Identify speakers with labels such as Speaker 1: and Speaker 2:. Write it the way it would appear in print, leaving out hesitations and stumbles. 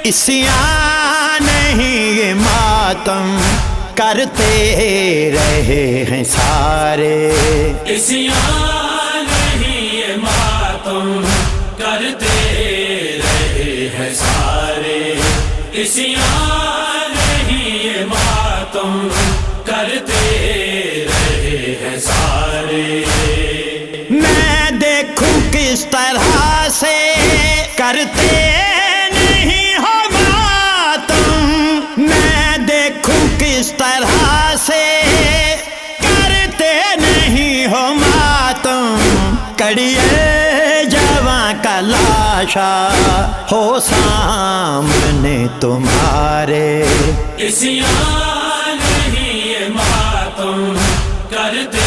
Speaker 1: عصیاں نہیں یہ ماتم کرتے رہے ہیں سارے،
Speaker 2: عصیاں نہیں یہ ماتم کرتے رہے ہیں سارے، عصیاں نہیں یہ ماتم کرتے رہے ہیں سارے۔
Speaker 1: میں دیکھوں کس طرح سے کرتے نہیں ہو ماتم، میں دیکھوں کس طرح سے کرتے نہیں ہو ماتم، کڑیے جواں کا لاشا ہو سامنے تمہارے،
Speaker 2: عصیاں نہیں یہ ماتم کرتے